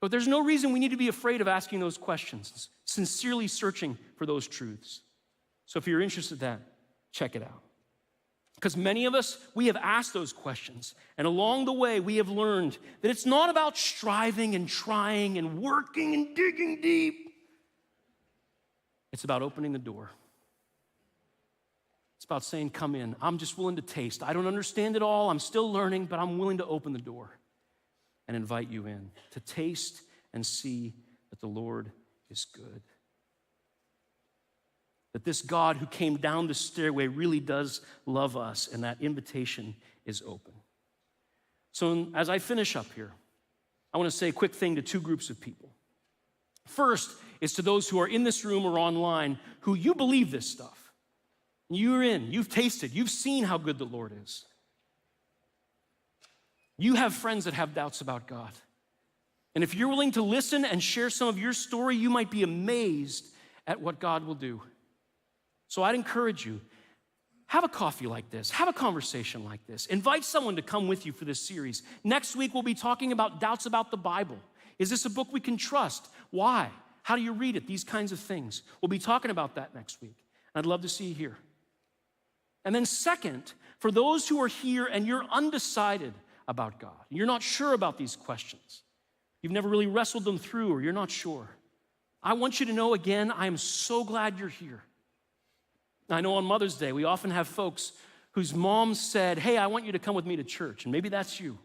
Speaker 6: But there's no reason we need to be afraid of asking those questions, sincerely searching for those truths. So if you're interested in that, check it out. Because many of us, we have asked those questions. And along the way, we have learned that it's not about striving and trying and working and digging deep. It's about opening the door. It's about saying, come in. I'm just willing to taste. I don't understand it all. I'm still learning, but I'm willing to open the door and invite you in to taste and see that the Lord is good. That this God who came down the stairway really does love us, and that invitation is open. So as I finish up here, I want to say a quick thing to two groups of people. First is to those who are in this room or online who you believe this stuff. You're in, you've tasted, you've seen how good the Lord is. You have friends that have doubts about God. And if you're willing to listen and share some of your story, you might be amazed at what God will do. So I'd encourage you, have a coffee like this, have a conversation like this, invite someone to come with you for this series. Next week, we'll be talking about doubts about the Bible. Is this a book we can trust? Why? How do you read it? These kinds of things. We'll be talking about that next week. I'd love to see you here. And then second, for those who are here and you're undecided about God, you're not sure about these questions, you've never really wrestled them through or you're not sure, I want you to know again, I am so glad you're here. I know on Mother's Day, we often have folks whose moms said, hey, I want you to come with me to church, and maybe that's you.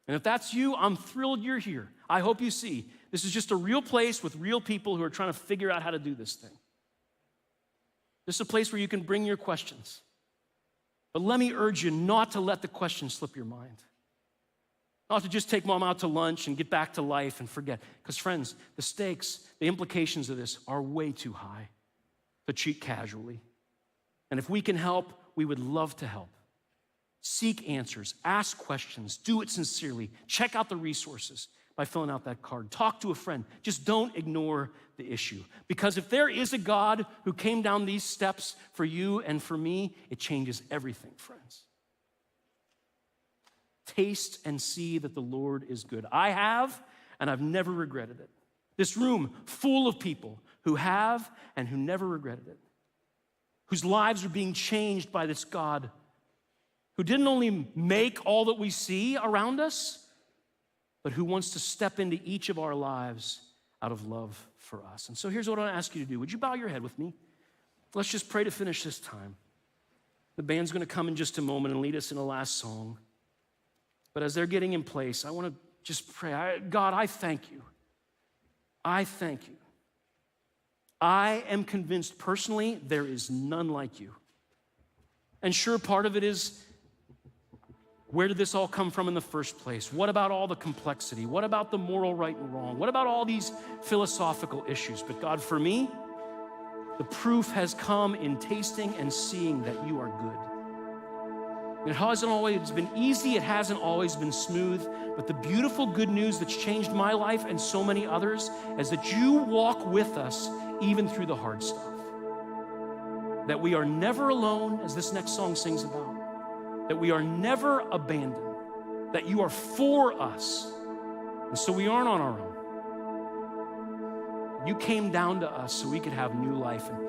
Speaker 6: And if that's you, I'm thrilled you're here. I hope you see this is just a real place with real people who are trying to figure out how to do this thing. This is a place where you can bring your questions. But let me urge you not to let the questions slip your mind. Not to just take mom out to lunch and get back to life and forget. Because friends, the stakes, the implications of this are way too high to treat casually. And if we can help, we would love to help. Seek answers, ask questions, do it sincerely. Check out the resources by filling out that card. Talk to a friend. Just don't ignore the issue. Because if there is a God who came down these steps for you and for me, it changes everything, friends. Taste and see that the Lord is good. I have, and I've never regretted it. This room full of people who have and who never regretted it, whose lives are being changed by this God who didn't only make all that we see around us, but who wants to step into each of our lives out of love for us. And so here's what I want to ask you to do. Would you bow your head with me? Let's just pray to finish this time. The band's going to come in just a moment and lead us in a last song. But as they're getting in place, I want to just pray. God, I thank you. I thank you. I am convinced personally there is none like you. And sure, part of it is, where did this all come from in the first place? What about all the complexity? What about the moral right and wrong? What about all these philosophical issues? But God, for me, the proof has come in tasting and seeing that you are good. It hasn't always been easy, it hasn't always been smooth, but the beautiful good news that's changed my life and so many others is that you walk with us even through the hard stuff. That we are never alone, as this next song sings about. That we are never abandoned, that you are for us, and so we aren't on our own. You came down to us so we could have new life. And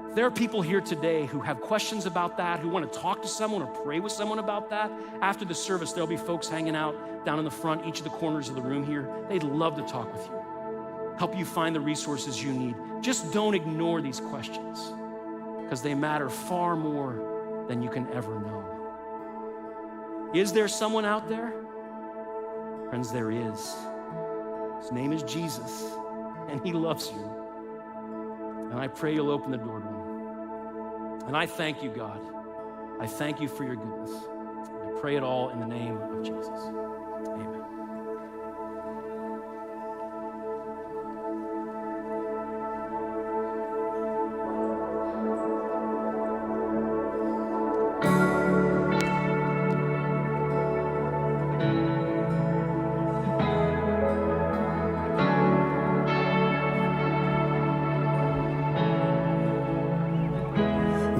Speaker 6: if there are people here today who have questions about that, who want to talk to someone or pray with someone about that, after the service, there'll be folks hanging out down in the front, each of the corners of the room here. They'd love to talk with you, help you find the resources you need. Just don't ignore these questions, because they matter far more than you can ever know. Is there someone out there? Friends, there is. His name is Jesus, and he loves you. And I pray you'll open the door to him. And I thank you, God. I thank you for your goodness. I pray it all in the name of Jesus. Amen.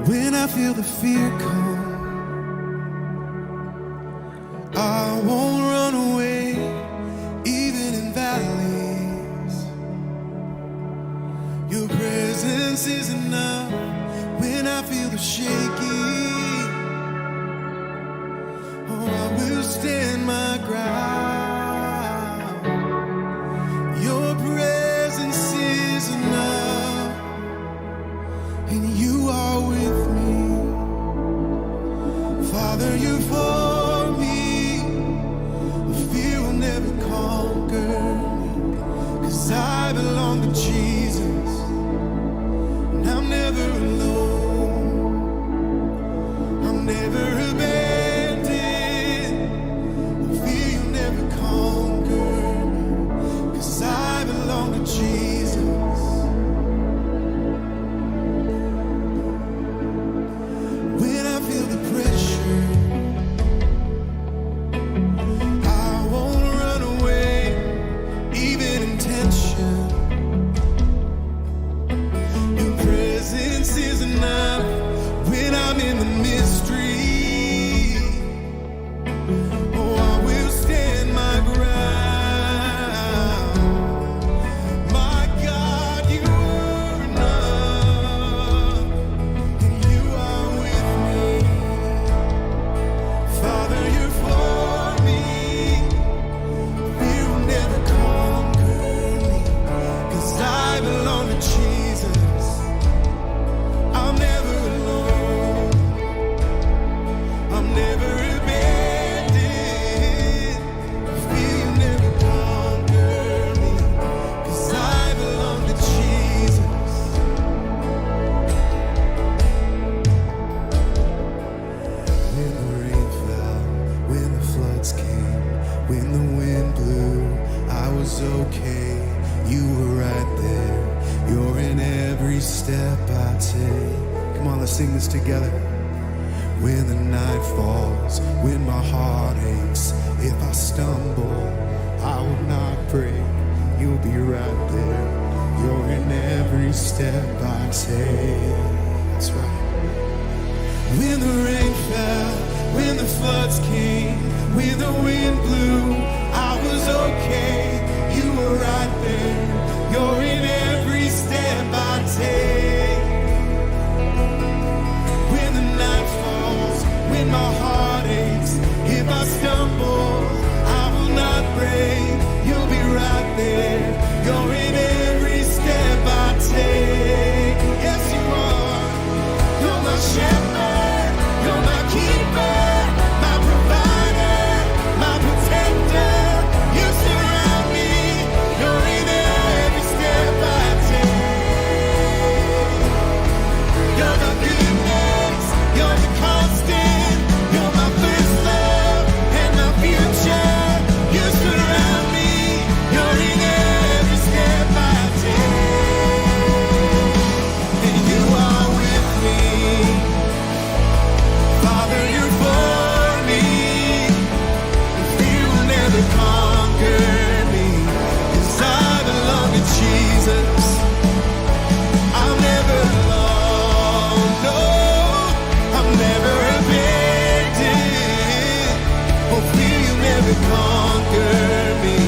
Speaker 1: When I feel the fear come, I won't run away, even in valleys. Your presence is enough. When I feel the shaking, oh, I will stand my ground. Your presence is enough, and you are with me. Father, you're for me. Fear will never conquer me, 'cause I belong to Jesus, and I'm never alone. I'm never abandoned. Fear will never conquer me, 'cause I belong to Jesus. When I feel the pressure, I won't run away, even in tension. When the wind blew, I was okay. You were right there. You're in every step I take. Come on, let's sing this together. When the night falls, when my heart aches, if I stumble, I will not break. You'll be right there. You're in every step I take. That's right. When the rain fell, when the floods came, when the wind blew, I was okay. You were right there. You're in every step I take. When the night falls, when my heart aches, if I stumble, I will not break. You'll be right there. You're in every step I take. Yes, you are. You're my shepherd. You're my keeper, my provider, my protector. You surround me. You're in every step I take. You're the goodness. You're the constant. You're my first love and my future. You surround me. You're in every step I take. And you are with me. Father, you're for me. And fear will never conquer me. 'Cause I belong to Jesus. I'm never alone. No, I'm never abandoned. Oh, fear you'll never conquer me.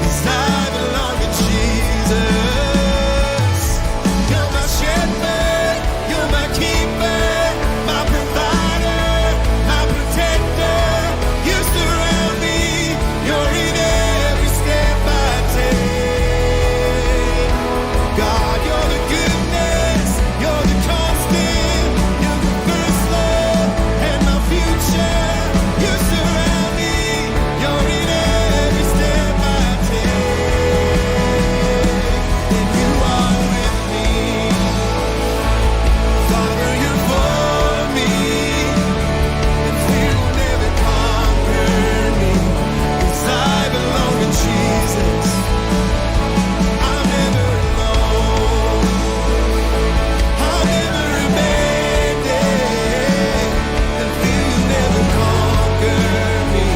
Speaker 1: 'Cause I belong to Jesus. You're my shepherd. You're my keeper. My provider. My protector. You surround me. You're in every step I take. God, you're the goodness. You're the constant. You're the first love and my future. You surround me. You're in every step I take. And you are with me. Father, you're for me. And fear will never conquer me. 'Cause I belong to Jesus. I'm never alone. I'm never abandoned. And fear will never conquer me.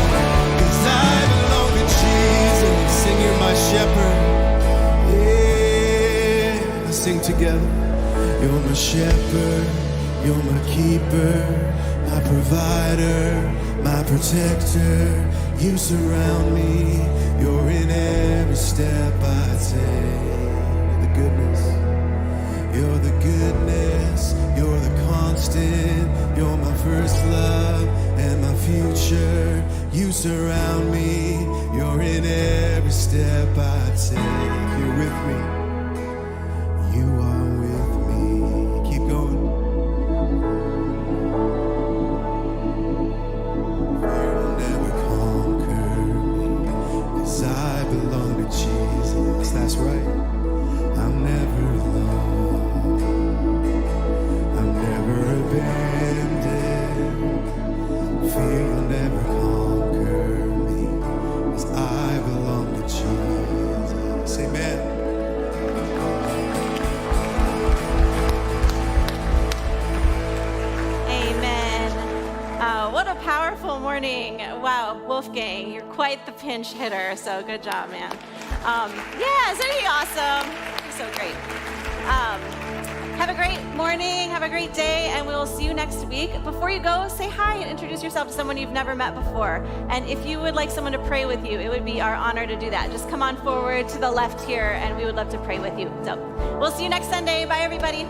Speaker 1: 'Cause I belong to Jesus. Sing, you're my shepherd. Yeah, let's sing together. You're my shepherd, you're my keeper, my provider, my protector. You surround me, you're in every step I take. The goodness, you're the goodness, you're the constant, you're my first love and my future. You surround me, you're in every step I take. You're with me. You are with me. Keep going. Fear will never conquer me, 'cause I belong to Jesus. That's right. I'm never alone. I'm never abandoned. Fear will never conquer me, 'cause I belong to Jesus. Amen.
Speaker 3: Amen. What a powerful morning. Wow, Wolfgang, you're quite the pinch hitter, so good job, man. Yeah, isn't he awesome? You're so great. Have a great morning, have a great day, and we will see you next week. Before you go, say hi and introduce yourself to someone you've never met before. And if you would like someone to pray with you, it would be our honor to do that. Just come on forward to the left here, and we would love to pray with you. So we'll see you next Sunday. Bye, everybody.